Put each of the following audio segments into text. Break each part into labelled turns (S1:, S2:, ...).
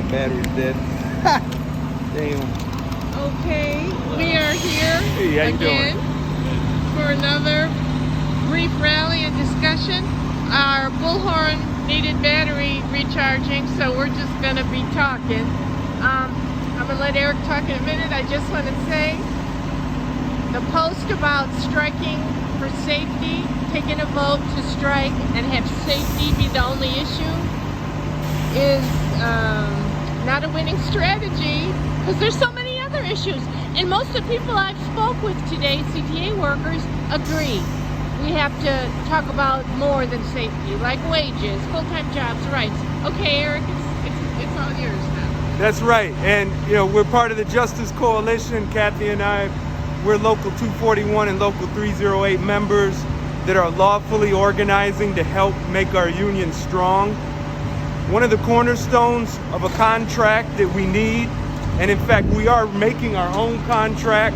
S1: That battery's dead. Damn.
S2: Okay, we are here
S1: Hey, how you
S2: again for another brief rally and discussion. Our bullhorn needed battery recharging, so we're just going to be talking. I'm going to let Eric talk in a minute. I just want to say the post about striking for safety, taking a vote to strike and have safety be the only issue is not a winning strategy, because there's so many other issues. And most of the people I've spoke with today, CTA workers, agree. We have to talk about more than safety, like wages, full-time jobs, rights. Okay, Eric, it's all yours now.
S3: That's right. And, you know, we're part of the Justice Coalition. Kathy and I, we're Local 241 and Local 308 members that are lawfully organizing to help make our union strong. One of the cornerstones of a contract that we need, and in fact, we are making our own contract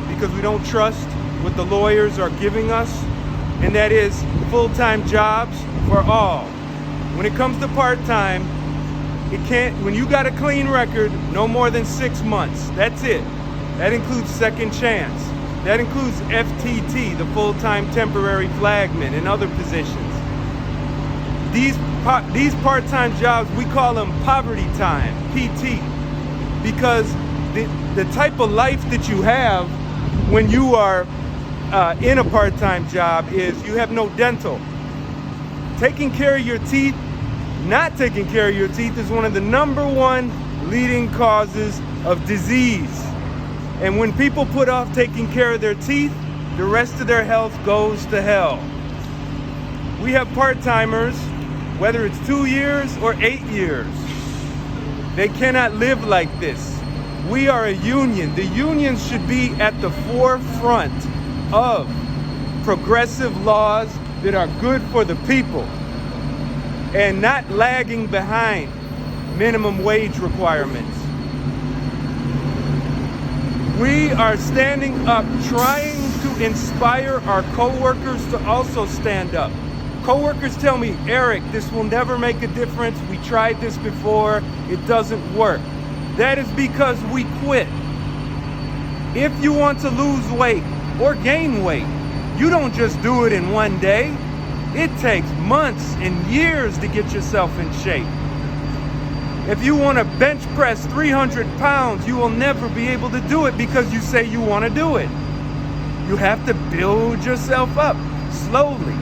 S3: because we don't trust what the lawyers are giving us, and that is full-time jobs for all. When it comes to part-time, when you got a clean record, no more than 6 months. That's it. That includes second chance. That includes FTT, the full-time temporary flagman, and other positions. These part-time jobs, we call them poverty time, PT, because the type of life that you have when you are in a part-time job is you have no dental. Taking care of your teeth, not taking care of your teeth is one of the #1 leading causes of disease. And when people put off taking care of their teeth, the rest of their health goes to hell. We have part-timers, whether it's 2 years or 8 years. They cannot live like this. We are a union. The unions should be at the forefront of progressive laws that are good for the people and not lagging behind minimum wage requirements. We are standing up, trying to inspire our coworkers to also stand up. Coworkers tell me, Eric, this will never make a difference. We tried this before. It doesn't work. That is because we quit. If you want to lose weight or gain weight, you don't just do it in one day. It takes months and years to get yourself in shape. If you want to bench press 300 pounds, you will never be able to do it because you say you want to do it. You have to build yourself up slowly.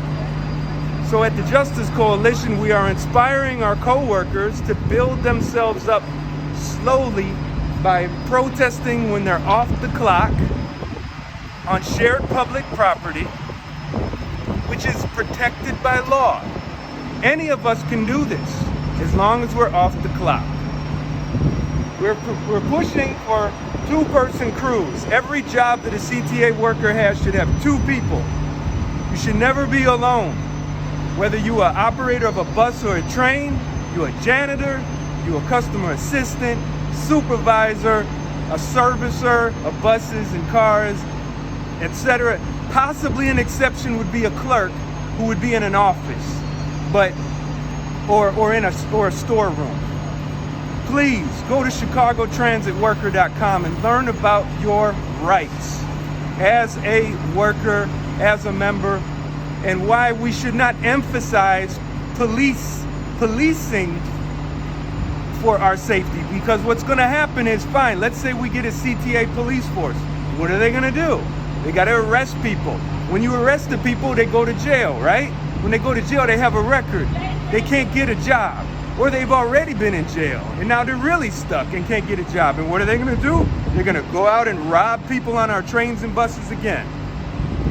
S3: So at the Justice Coalition, we are inspiring our coworkers to build themselves up slowly by protesting when they're off the clock on shared public property, which is protected by law. Any of us can do this as long as we're off the clock. We're pushing for 2-person crews. Every job that a CTA worker has should have 2 people. You should never be alone. Whether you are an operator of a bus or a train, you're a janitor, you're a customer assistant, supervisor, a servicer of buses and cars, etc. Possibly an exception would be a clerk who would be in an office, or a storeroom. Please go to chicagotransitworker.com and learn about your rights as a worker, as a member, and why we should not emphasize policing for our safety. Because what's going to happen is, fine, let's say we get a CTA police force. What are they going to do? They got to arrest people. When you arrest the people, they go to jail, right? When they go to jail, they have a record. They can't get a job, or they've already been in jail, and now they're really stuck and can't get a job. And what are they going to do? They're going to go out and rob people on our trains and buses again.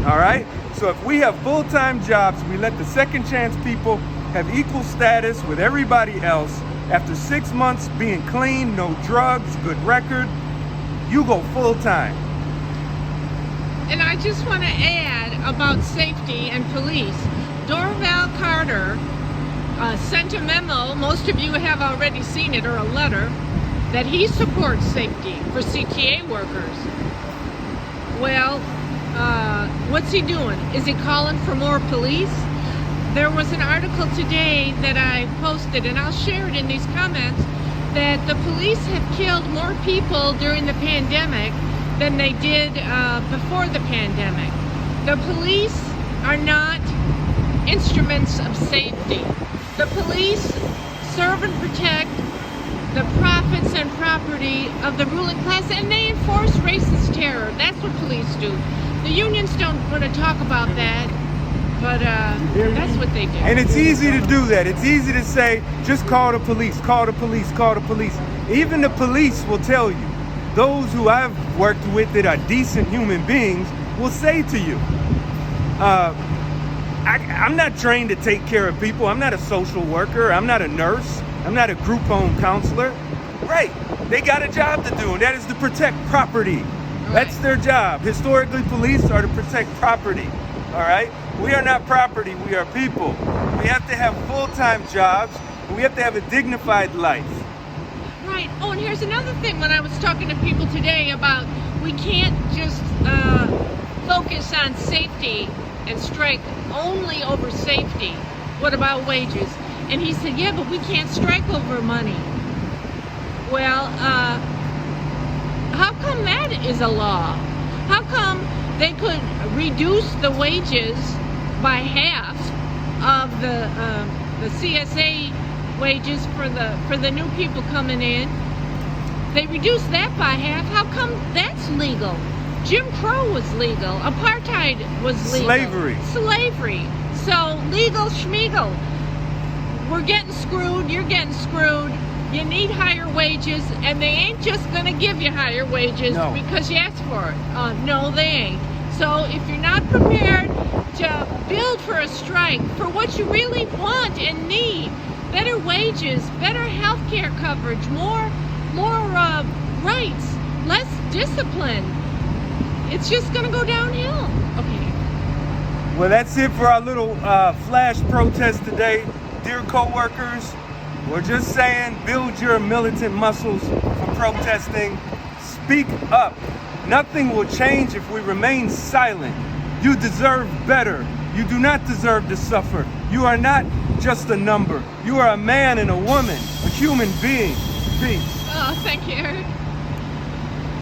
S3: All right? So if we have full-time jobs, we let the second chance people have equal status with everybody else. After 6 months being clean, no drugs, good record, you go full-time.
S2: And I just want to add about safety and police. Dorval Carter sent a memo, most of you have already seen it, or a letter, that he supports safety for CTA workers. Well, what's he doing? Is he calling for more police? There was an article today that I posted, and I'll share it in these comments, that the police have killed more people during the pandemic than they did before the pandemic. The police are not instruments of safety. The police serve and protect the profits and property of the ruling class, and they enforce racist terror. That's what police do. The unions don't want to talk about that, but that's what they do.
S3: And it's easy to do that. It's easy to say, just call the police, call the police, call the police. Even the police will tell you, those who I've worked with that are decent human beings will say to you, I'm not trained to take care of people. I'm not a social worker. I'm not a nurse. I'm not a group home counselor. Right. They got a job to do, and that is to protect property. That's their job. Historically, police are to protect property. All right? We are not property. We are people. We have to have full-time jobs. And we have to have a dignified life.
S2: Right. Oh, and here's another thing. When I was talking to people today about we can't just focus on safety and strike only over safety. What about wages? And he said, yeah, but we can't strike over money. Well, how come that is a law? How come they could reduce the wages by half of the CSA wages for the new people coming in? They reduced that by half. How come that's legal? Jim Crow was legal. Apartheid was legal. Slavery. So legal schmeagle. We're getting screwed. You're getting screwed. You need higher wages, and they ain't just gonna give you higher wages because you asked for it. No, they ain't. So if you're not prepared to build for a strike for what you really want and need, better wages, better health care coverage, more rights, less discipline, it's just gonna go downhill. Okay.
S3: Well, that's it for our little flash protest today. Dear co-workers, we're just saying, build your militant muscles for protesting. Speak up. Nothing will change if we remain silent. You deserve better. You do not deserve to suffer. You are not just a number. You are a man and a woman, a human being. Peace.
S2: Oh, thank you, Eric.